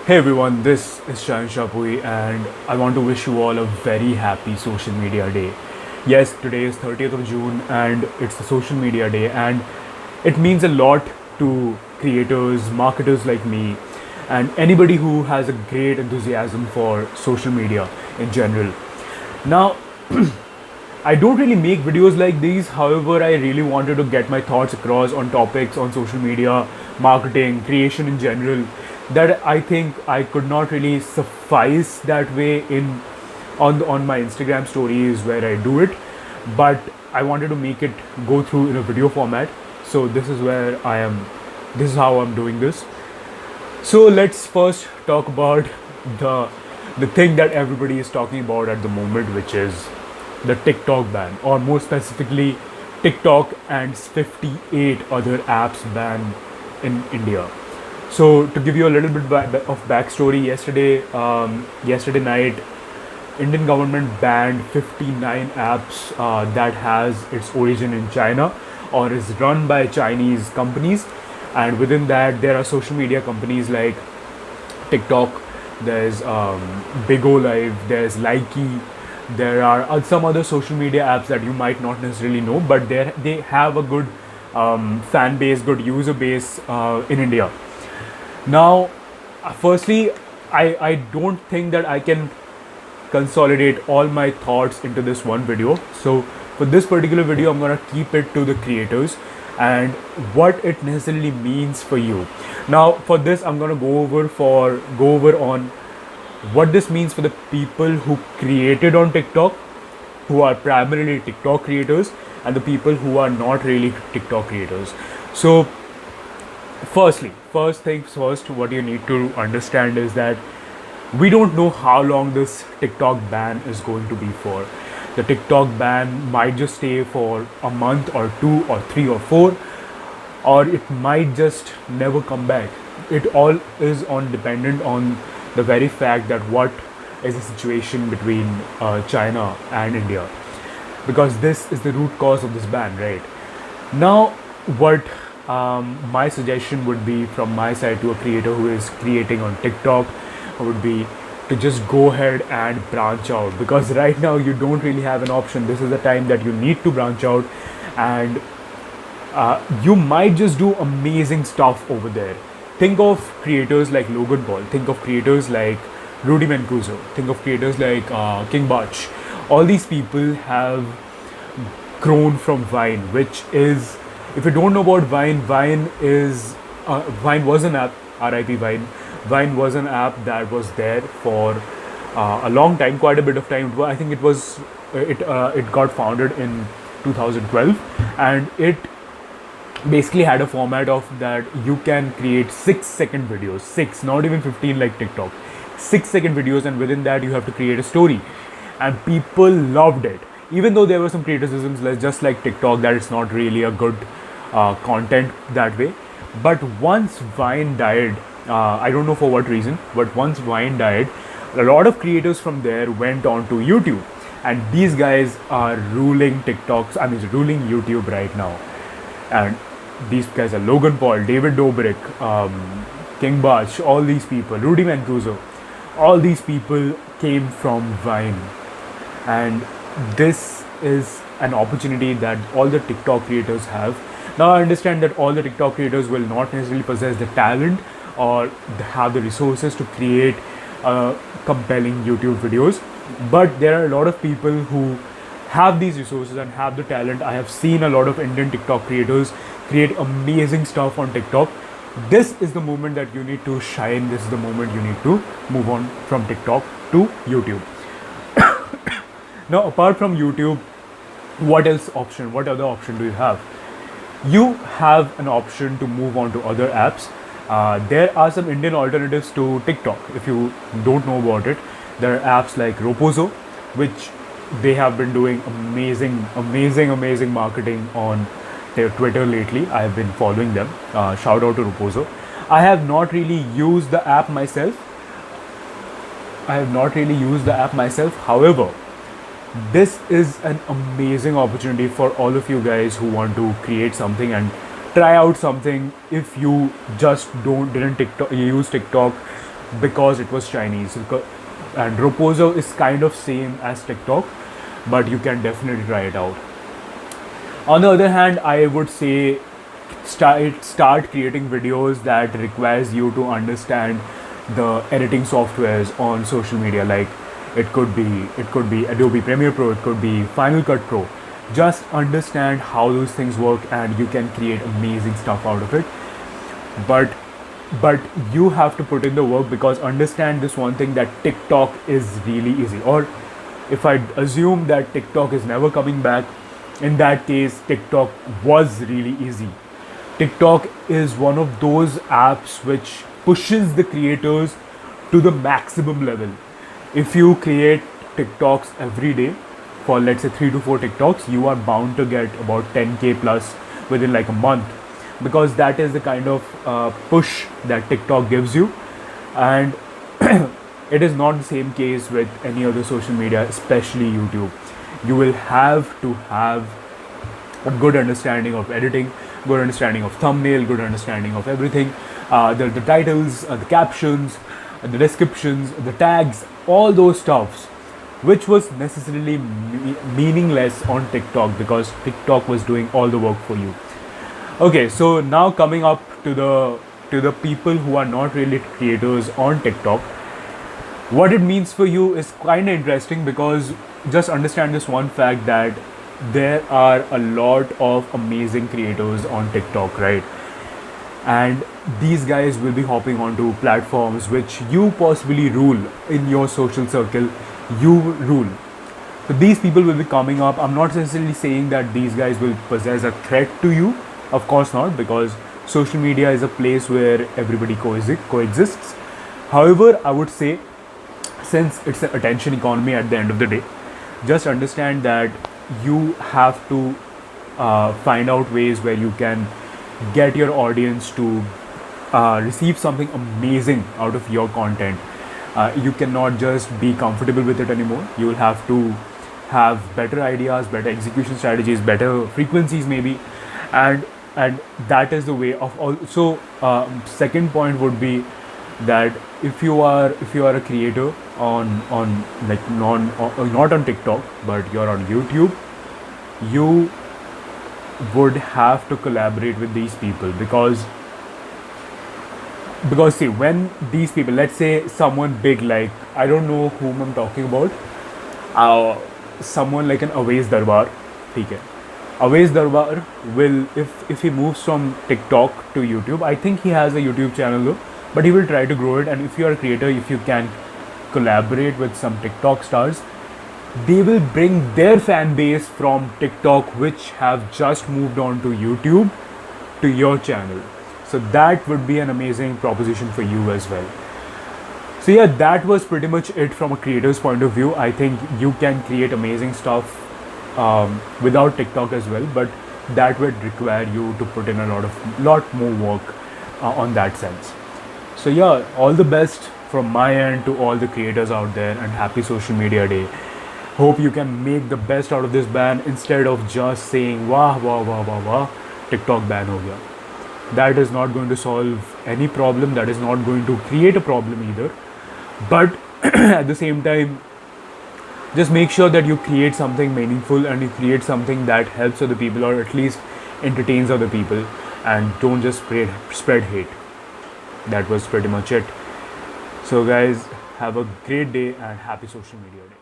Hey everyone, this is Shayan Shapui and I want to wish you all a very happy social media day. Yes, today is 30th of June and it's the social media day, and it means a lot to creators, marketers like me, and anybody who has a great enthusiasm for social media in general. Now, I don't really make videos like these. However, I really wanted to get my thoughts across on topics on social media, marketing, creation in general, that I think I could not really suffice that way in on my Instagram stories where I do it, but I wanted to make it go through in a video format. So this is where I am. This is how I'm doing this. So let's first talk about the the thing that everybody is talking about at the moment, which is the TikTok ban, or more specifically, TikTok and 58 other apps ban in India. So to give you a little bit of backstory, yesterday night, Indian government banned 59 apps that has its origin in China or is run by Chinese companies, and within that there are social media companies like TikTok, there's Bigo Live, there's Likey, there are some other social media apps that you might not necessarily know, but they have a good fan base, good user base in India. Now, firstly, I don't think that I can consolidate all my thoughts into this one video. So for this particular video, I'm gonna keep it to the creators and what it necessarily means for you. Now, for this, I'm gonna go over on what this means for the people who created on TikTok, who are primarily TikTok creators, and the people who are not really TikTok creators. So first things first, what you need to understand is that we don't know how long this TikTok ban is going to be for. The TikTok ban might just stay for a month or two or three or four, or it might just never come back. It all is on dependent on the very fact that what is the situation between China and India, because this is the root cause of this ban, right? Now, what my suggestion would be from my side to a creator who is creating on TikTok would be to just go ahead and branch out, because right now you don't really have an option. This is the time that you need to branch out, and you might just do amazing stuff over there. Think of creators like Logan Paul, think of creators like Rudy Mancuso, think of creators like King Bach. All these people have grown from Vine, which is, if you don't know about Vine, Vine was an app, RIP Vine. Vine was an app that was there for a long time, quite a bit of time. I think it got founded in 2012, and it basically had a format of that you can create 6-second videos, six, not even 15 like TikTok, 6-second videos, and within that you have to create a story, and people loved it. Even though there were some criticisms, just like TikTok, that it's not really a good content that way. But once Vine died, I don't know for what reason, but once Vine died, a lot of creators from there went on to YouTube, and these guys are ruling TikToks. I mean, ruling YouTube right now. And these guys are Logan Paul, David Dobrik, King Bach, all these people, Rudy Mancuso, all these people came from Vine, and this is an opportunity that all the TikTok creators have. Now, I understand that all the TikTok creators will not necessarily possess the talent or have the resources to create compelling YouTube videos, but there are a lot of people who have these resources and have the talent. I have seen a lot of Indian TikTok creators create amazing stuff on TikTok. This is the moment that you need to shine. This is the moment you need to move on from TikTok to YouTube. Now, apart from YouTube, what other option do you have? You have an option to move on to other apps. There are some Indian alternatives to TikTok. If you don't know about it, there are apps like Ropozo, which they have been doing amazing marketing on their Twitter lately. I have been following them. Shout out to Ropozo. I have not really used the app myself. However, this is an amazing opportunity for all of you guys who want to create something and try out something. If you just didn't use TikTok because it was Chinese. And Ropozo is kind of same as TikTok, but you can definitely try it out. On the other hand, I would say start creating videos that requires you to understand the editing softwares on social media. Like it could be Adobe Premiere Pro, it could be Final Cut Pro. Just understand how those things work, and you can create amazing stuff out of it. But you have to put in the work, because understand this one thing, that TikTok is really easy. Or if I assume that TikTok is never coming back, in that case TikTok was really easy. TikTok is one of those apps which pushes the creators to the maximum level. If you create TikToks every day for, let's say, 3 to 4 TikToks, you are bound to get about 10k plus within like a month, because that is the kind of push that TikTok gives you. And it is not the same case with any other social media, especially YouTube. You will have to have a good understanding of editing, good understanding of thumbnail, good understanding of everything, the titles, the captions, the descriptions, the tags, all those stuffs, which was necessarily meaningless on TikTok, because TikTok was doing all the work for you. Okay, so now coming up to the people who are not really creators on TikTok, what it means for you is kind of interesting, because just understand this one fact, that there are a lot of amazing creators on TikTok, right? And these guys will be hopping onto platforms which you possibly rule in your social circle. You rule. So these people will be coming up. I'm not necessarily saying that these guys will possess a threat to you. Of course not, because social media is a place where everybody coexists. However, I would say, since it's an attention economy at the end of the day, just understand that you have to find out ways where you can get your audience to receive something amazing out of your content. You cannot just be comfortable with it anymore. You will have to have better ideas, better execution strategies, better frequencies maybe, and that is the way of all. So second point would be that if you are a creator on like not on TikTok, but you're on YouTube, you would have to collaborate with these people, because see, when these people, let's say someone big, like, I don't know whom I'm talking about, someone like an Awais Darbar, okay, Awais Darbar will, if he moves from TikTok to YouTube, I think he has a YouTube channel though, but he will try to grow it. And if you are a creator, if you can collaborate with some TikTok stars, they will bring their fan base from TikTok, which have just moved on to YouTube, to your channel. So that would be an amazing proposition for you as well. So yeah, that was pretty much it from a creator's point of view. I think you can create amazing stuff without TikTok as well, but that would require you to put in a lot more work on that sense. So yeah, all the best from my end to all the creators out there, and happy Social Media Day. Hope you can make the best out of this ban, instead of just saying wah wah wah wah wah, TikTok ban ho gaya. That is not going to solve any problem. That is not going to create a problem either. But at the same time, just make sure that you create something meaningful, and you create something that helps other people, or at least entertains other people, and don't just spread hate. That was pretty much it. So guys, have a great day and happy Social Media Day.